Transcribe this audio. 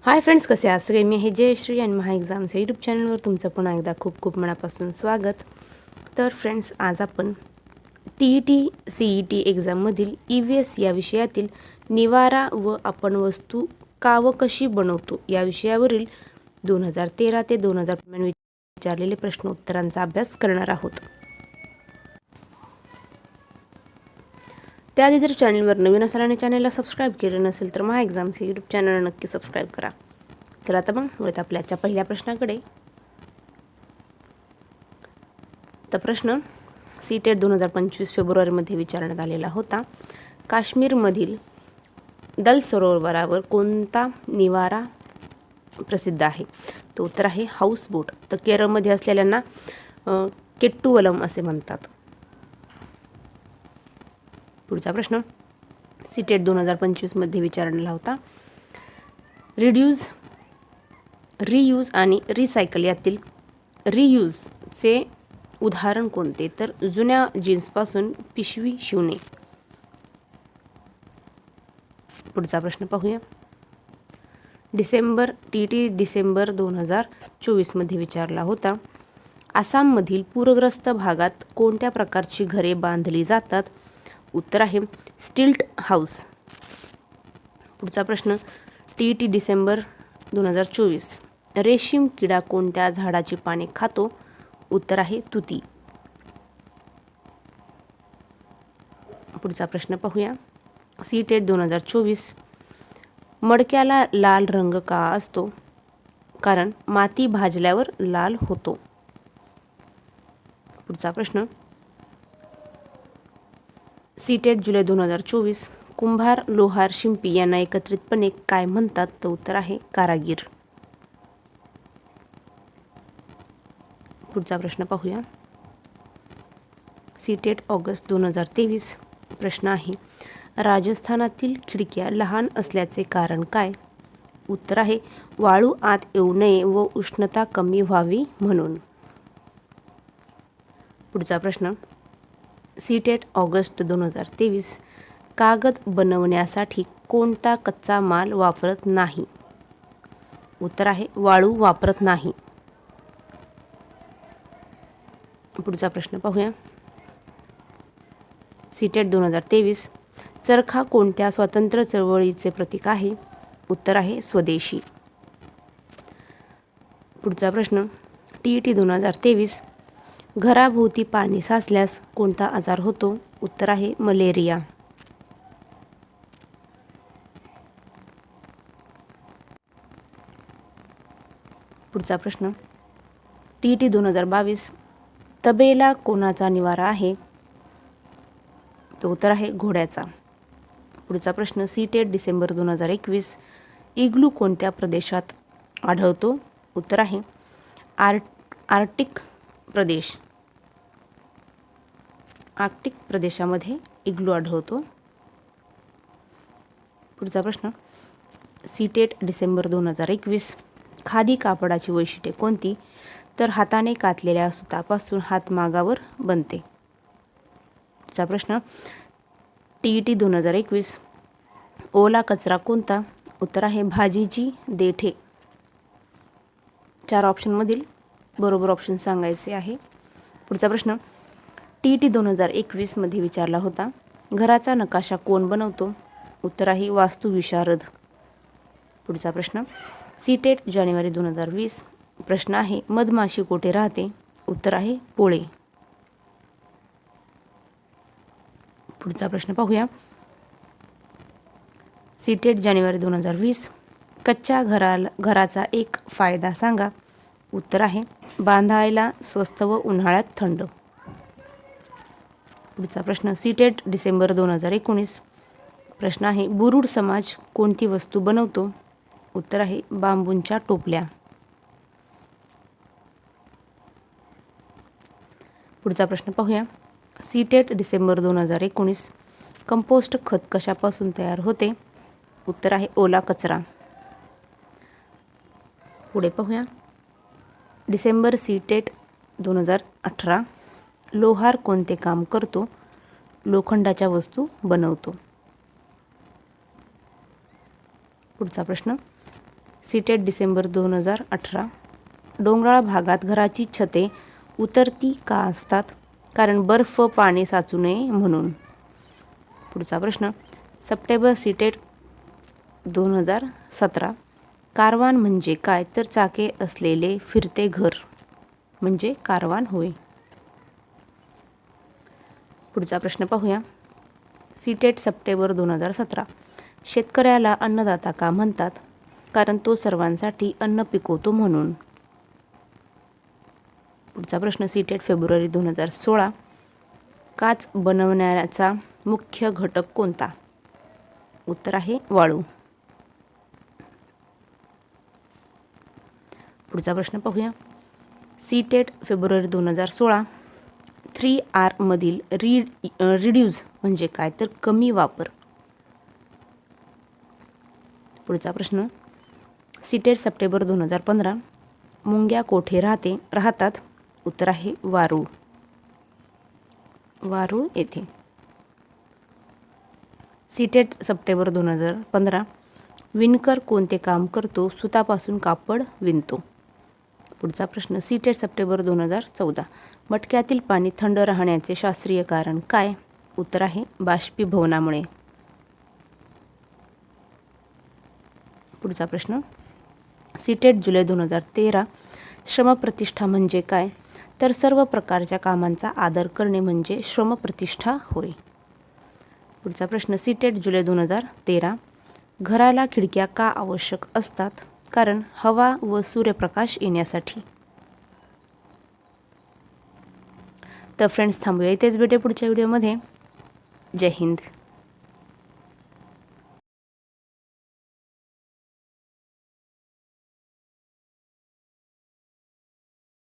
Hi friends, कसे आहात सगळे? मी हे जयश्री आणि महा एक्झाम्स या यूट्यूब चॅनलवर तुमचं पुन्हा एकदा खूप खूप मनापासून स्वागत. तर फ्रेंड्स, आज आपण TET CET एक्झाममधील EVS या विषयातील निवारा व आपण वस्तू का व कशी बनवतो या विषयावरील 2013 ते 2015 विचारलेले प्रश्न उत्तरांचा अभ्यास करणार आहोत. त्याआधी जर चॅनलवर नवीन असाल आणि चॅनलला सबस्क्राईब केलं नसेल तर महा एक्झाम्स हे यूट्यूब चॅनल नक्की सबस्क्राईब करा. चला आता मग वळूयात आपल्या आजच्या पहिल्या प्रश्नाकडे. तर प्रश्न CTET 2025 फेब्रुवारीमध्ये विचारण्यात आलेला होता. काश्मीरमधील दल सरोवरावर कोणता निवारा प्रसिद्ध आहे? तो उत्तर आहे हाऊस बोट. तर केरळमध्ये असलेल्यांना केट्टुवलम असे म्हणतात. पुढचा प्रश्न CTET 2025 मध्ये विचारलेला होता. रियूज आणि रिसायकल यातील रियूजचे उदाहरण कोणते? तर जुन्या जीन्सपासून पिशवी शिवणे. पुढचा प्रश्न पाहूया. TET डिसेंबर 2024 मध्ये विचारला होता. आसाममधील पूरग्रस्त भागात कोणत्या प्रकारची घरे बांधली जातात? उत्तर आहे स्टिल्ट हाऊस. पुढचा प्रश्न TET डिसेंबर 2024. रेशीम किडा कोणत्या झाडाची पाने खातो? उत्तर आहे तुती. पुढचा प्रश्न पाहूया. CTET 2024. मडक्याला लाल रंग का असतो? कारण माती भाजल्यावर लाल होतो. पुढचा प्रश्न CTET जुलै 2024. कुंभार, लोहार, शिंपी यांना एकत्रितपणे काय म्हणतात? तर उत्तर आहे कारागीर. पुढचा प्रश्न पाहूया. CTET August 2023. प्रश्न आहे राजस्थानातील खिडक्या लहान असल्याचे कारण काय? उत्तर आहे वाळू आत येऊ नये व उष्णता कमी व्हावी म्हणून. पुढचा प्रश्न CTET ऑगस्ट 2023. कागद बनवण्यासाठी कोणता कच्चा माल वापरत नाही? उत्तर आहे वाळू वापरत नाही. पुढचा प्रश्न पाहूया. CTET 2023. चरखा कोणत्या स्वातंत्र्य चळवळीचे प्रतीक आहे? उत्तर आहे स्वदेशी. पुढचा प्रश्न TET 2023. घराभोवती पाणी साचल्यास कोणता आजार होतो? उत्तर आहे मलेरिया. पुढचा प्रश्न TET 2022. तबेला कोणाचा निवारा आहे? तो उत्तर आहे घोड्याचा. पुढचा प्रश्न CTET डिसेंबर 2021. इग्लू कोणत्या प्रदेशात आढळतो? उत्तर आहे आर्क्टिक प्रदेशामध्ये इग्लू आढळतो. पुढचा प्रश्न CTET डिसेंबर 2021. खादी कापडाची वैशिष्ट्ये कोणती? तर हाताने कातलेल्या सुतापासून हातमागावर बनते. पुढचा प्रश्न TET 2021. ओला कचरा कोणता? उत्तर आहे भाजीची देठे. 4 ऑप्शनमधील बरोबर ऑप्शन सांगायचे आहे. पुढचा प्रश्न TET 2021 मध्ये विचारला होता. घराचा नकाशा कोण बनवतो? उत्तर आहे वास्तुविशारद. पुढचा प्रश्न CTET जानेवारी 2020. प्रश्न आहे मधमाशी कोठे राहते? उत्तर आहे पोळे. पुढचा प्रश्न पाहूया. CTET जानेवारी 2020. कच्च्या घराचा एक फायदा सांगा. उत्तर आहे बांधायला स्वस्त व उन्हाळ्यात थंड. पुढचा प्रश्न CTET डिसेंबर 2019. प्रश्न आहे बुरुड समाज कोणती वस्तू बनवतो? उत्तर आहे बांबूंच्या टोपल्या. पुढचा प्रश्न पाहूया. CTET डिसेंबर 2019. कंपोस्ट खत कशापासून तयार होते? उत्तर आहे ओला कचरा. पुढे पाहूया. डिसेंबर CTET 2018. लोहार कोणते काम करतो? लोखंडाच्या वस्तू बनवतो. पुढचा प्रश्न सीटेट डिसेंबर 2018. डोंगराळ भागात घराची छते उतरती का असतात? कारण बर्फ पाणी साचू नये म्हणून. पुढचा प्रश्न, सप्टेंबर सीटेट 2017. कारवान म्हणजे काय? तर चाके असलेले फिरते घर म्हणजे कारवान होय. पुढचा प्रश्न पाहूया. CTET September 2017. शेतकऱ्याला अन्नदाता का म्हणतात? कारण तो सर्वांसाठी अन्न पिकवतो म्हणून. पुढचा प्रश्न, सीटेट फेब्रुवारी 2016. काच बनवण्याचा मुख्य घटक कोणता? उत्तर आहे वाळू. पुढचा प्रश्न पाहूया. CTET February 2016. 3R मधील रिड्यूस म्हणजे काय? तर कमी वापर. पुढचा प्रश्न, सीटेट सप्टेंबर 2015. मुंग्या कोठे राहतात? उत्तर आहे वारूळ. वारूळ येथे. CTET September 2015. विणकर कोणते काम करतो? सुतापासून कापड विणतो. पुढचा प्रश्न, सीटेट सप्टेंबर 2014. मटक्यातील पाणी थंड राहण्याचे शास्त्रीय कारण काय? उत्तर आहे बाष्पीभवनामुळे. पुढचा प्रश्न, सीटेट जुलै 2013. श्रमप्रतिष्ठा म्हणजे काय? तर सर्व प्रकारच्या कामांचा आदर करणे म्हणजे श्रमप्रतिष्ठा होय. पुढचा प्रश्न, सीटेट जुलै 2013. घराला खिडक्या का आवश्यक असतात? कारण हवा व सूर्यप्रकाश येण्यासाठी. तर फ्रेंड्स, थांबूया इथेच. भेटे पुढच्या व्हिडिओमध्ये. जय हिंद.